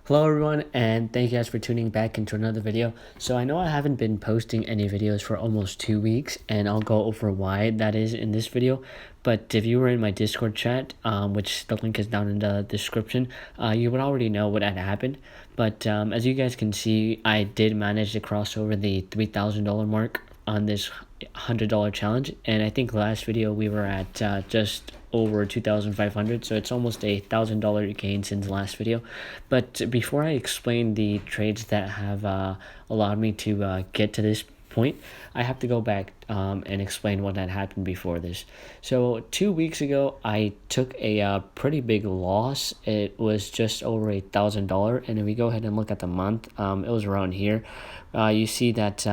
Hello everyone, and thank you guys for tuning back into another video. So I know I haven't been posting any videos for almost 2 weeks, and I'll go over why that is in this video. But if you were in my Discord chat, which the link is down in the description, you would already know what had happened. But as you guys can see, I did manage to cross over the $3,000 mark on this $100 challenge, and I think last video we were at just over 2,500, so it's almost $1,000 gain since the last video. But before I explain the trades that have allowed me to get to this point, I have to go back and explain what had happened before this. So 2 weeks ago, I took a pretty big loss. It was just over $1,000, and if we go ahead and look at the month, it was around here. You see that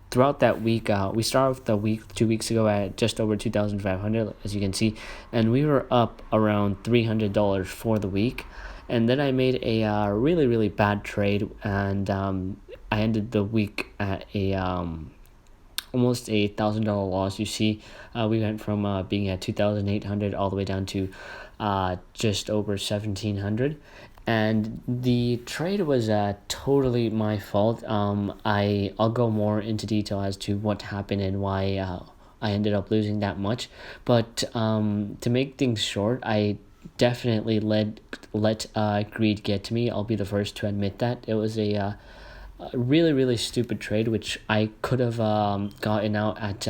throughout that week, we started off the week 2 weeks ago at just over 2,500, as you can see, and we were up around $300 for the week. And then I made a really bad trade, and I ended the week at a almost $1,000 loss. You see, we went from being at 2,800 all the way down to just over 1,700. And the trade was totally my fault. I'll go more into detail as to what happened and why I ended up losing that much. But to make things short, I definitely let greed get to me. I'll be the first to admit that. It was a really stupid trade, which I could have gotten out at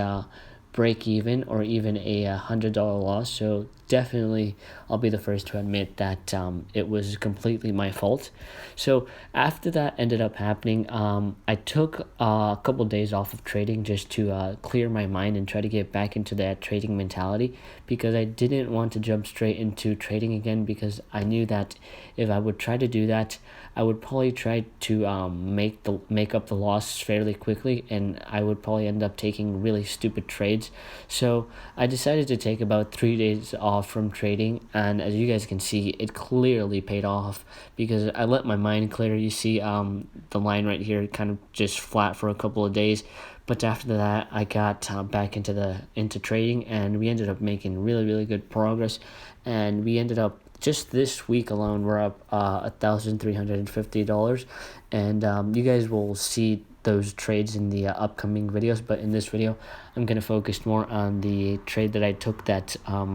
break even or even a $100 loss. So definitely I'll be the first to admit that it was completely my fault. So after that ended up happening, I took a couple days off of trading just to clear my mind and try to get back into that trading mentality, because I didn't want to jump straight into trading again, because I knew that if I would try to do that, I would probably try to make up the loss fairly quickly, and I would probably end up taking really stupid trades. So I decided to take about 3 days off from trading, and as you guys can see, it clearly paid off because I let my mind clear. You see the line right here kind of just flat for a couple of days, but after that I got back into trading, and we ended up making really good progress, and we ended up just this week alone we're up $1,350, and you guys will see those trades in the upcoming videos. But in this video, I'm gonna focus more on the trade that I took that I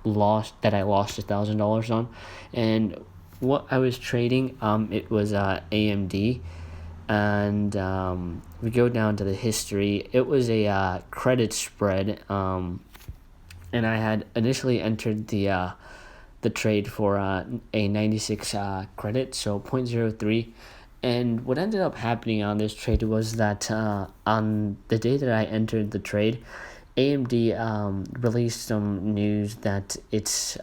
lost $1,000 on. And what I was trading, it was AMD, and we go down to the history. It was a credit spread, and I had initially entered the trade for a 96 credit, so 0.03. And what ended up happening on this trade was that on the day that I entered the trade, AMD released some news that its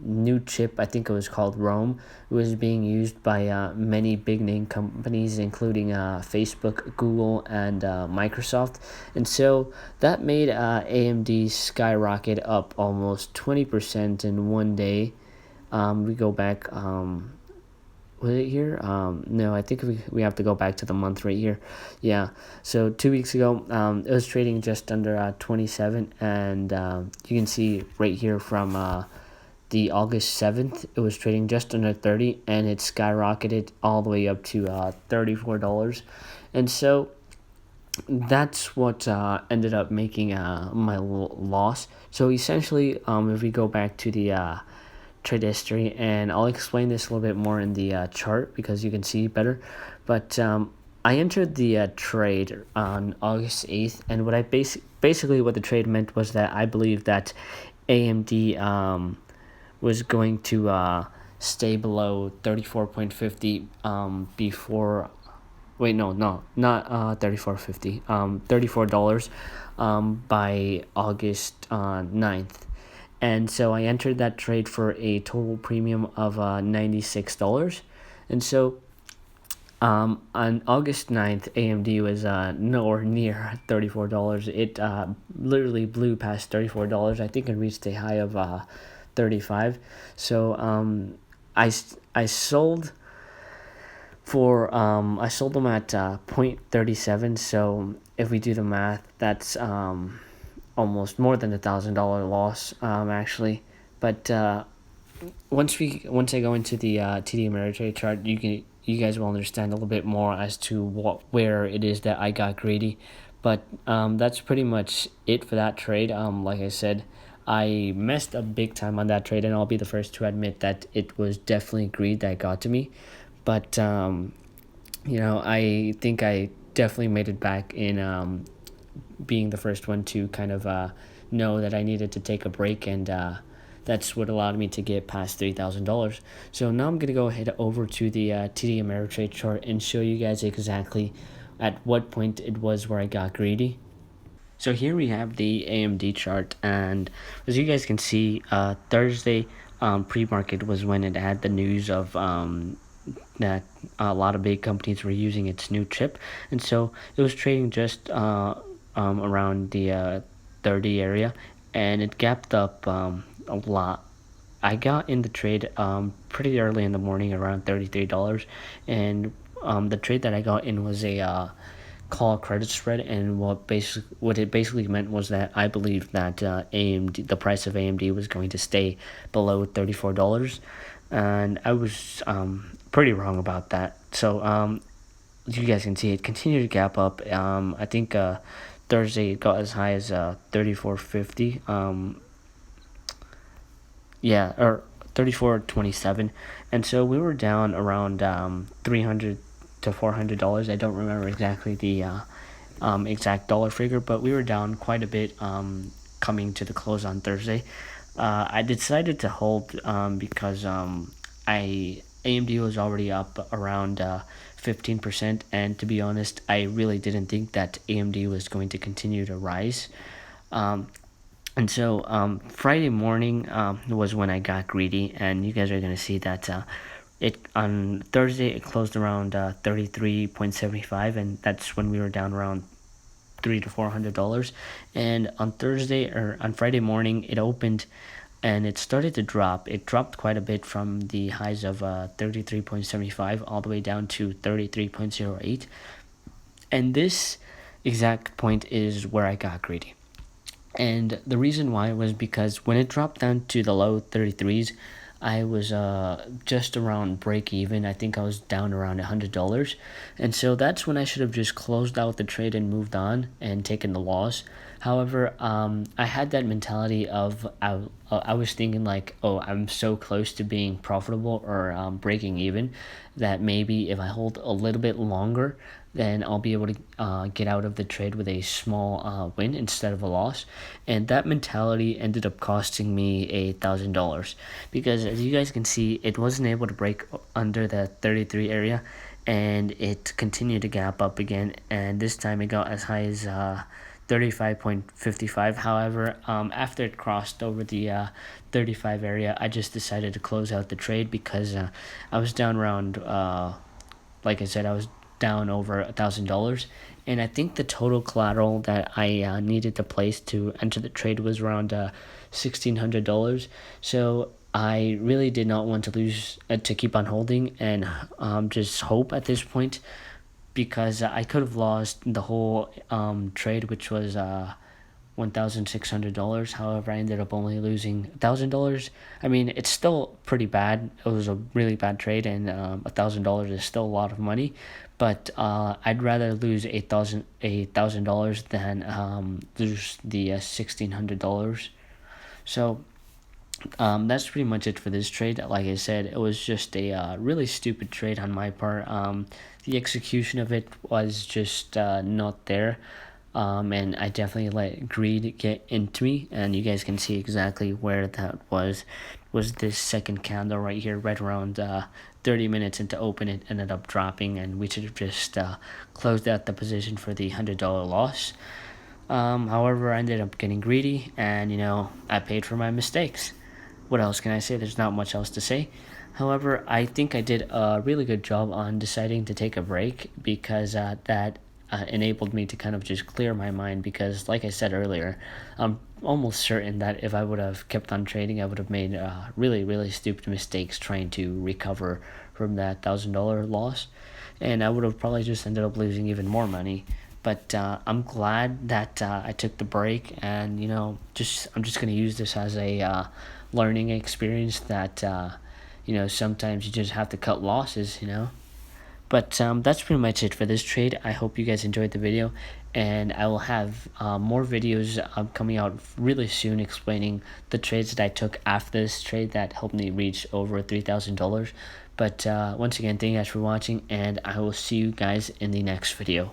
new chip, I think it was called Rome, was being used by many big name companies, including Facebook, Google, and Microsoft. And so that made AMD skyrocket up almost 20% in one day. We go back, was it here? No, I think we have to go back to the month right here. Yeah, so 2 weeks ago, it was trading just under 27, and you can see right here from the August 7th, it was trading just under 30, and it skyrocketed all the way up to $34. And so that's what ended up making my loss. So essentially, if we go back to the trade history, and I'll explain this a little bit more in the chart because you can see better, but I entered the trade on August 8th, and what I basically what the trade meant was that I believed that AMD was going to stay below 34.50 before, wait, no, not 34.50, $34 by August 9th. And so I entered that trade for a total premium of $96. And so on August 9th, AMD was nowhere near $34. It literally blew past $34. I think it reached a high of $35. So I sold I sold them at 0.37. So if we do the math, that's almost more than $1,000 loss, actually. But once I go into the TD Ameritrade chart, you guys will understand a little bit more as to where it is that I got greedy. But that's pretty much it for that trade. Like I said, I messed up big time on that trade, and I'll be the first to admit that it was definitely greed that got to me. But I think I definitely made it back in being the first one to kind of know that I needed to take a break, and that's what allowed me to get past $3,000. So now I'm gonna go ahead over to the TD Ameritrade chart and show you guys exactly at what point it was where I got greedy. So here we have the AMD chart, and as you guys can see, Thursday pre-market was when it had the news of that a lot of big companies were using its new chip, and so it was trading just around the 30 area, and it gapped up a lot. I got in the trade pretty early in the morning, around $33, and the trade that I got in was a call credit spread, and what it basically meant was that I believed that AMD, the price of AMD, was going to stay below $34, and I was pretty wrong about that. So as you guys can see, it continued to gap up. I think Thursday it got as high as 34.50. Yeah, or 34.27, and so we were down around $300 to $400. I don't remember exactly the exact dollar figure, but we were down quite a bit coming to the close on Thursday. I decided to hold because I AMD was already up around 15%, and to be honest, I really didn't think that AMD was going to continue to rise. And so Friday morning was when I got greedy, and you guys are gonna see that it on Thursday it closed around 33.75, and that's when we were down around $300 to $400. And on Thursday or on Friday morning, it opened and it started to drop. It dropped quite a bit from the highs of 33.75 all the way down to 33.08. And this exact point is where I got greedy. And the reason why was because when it dropped down to the low 33s, I was just around break even. I think I was down around $100. And so that's when I should have just closed out the trade and moved on and taken the loss. However, I had that mentality of I was thinking like, oh, I'm so close to being profitable or breaking even that maybe if I hold a little bit longer, then I'll be able to get out of the trade with a small win instead of a loss. And that mentality ended up costing me $1,000 because, as you guys can see, it wasn't able to break under the 33 area, and it continued to gap up again, and this time it got as high as 35.55. However, after it crossed over the 35 area, I just decided to close out the trade because I was down around, like I said, I was down over $1,000, and I think the total collateral that I needed to place to enter the trade was around $1,600. So I really did not want to lose to keep on holding and just hope at this point, because I could have lost the whole trade, which was $1,600. However, I ended up only losing $1,000. I mean, it's still pretty bad. It was a really bad trade, and $1,000 is still a lot of money. But I'd rather lose $1,000 than lose the $1,600. So that's pretty much it for this trade. Like I said, it was just a really stupid trade on my part. The execution of it was just not there. And I definitely let greed get into me, and you guys can see exactly where that was this second candle right here, right around 30 minutes into open. It ended up dropping, and we should have just closed out the position for the $100 loss. However, I ended up getting greedy, and I paid for my mistakes. What else can I say? There's not much else to say. However, I think I did a really good job on deciding to take a break, because that enabled me to kind of just clear my mind, because like I said earlier, I'm almost certain that if I would have kept on trading, I would have made really, really stupid mistakes trying to recover from that $1,000 loss, and I would have probably just ended up losing even more money. But I'm glad that I took the break, and I'm just going to use this as a learning experience that sometimes you just have to cut losses. But that's pretty much it for this trade. I hope you guys enjoyed the video, and I will have more videos coming out really soon explaining the trades that I took after this trade that helped me reach over $3,000. But once again, thank you guys for watching, and I will see you guys in the next video.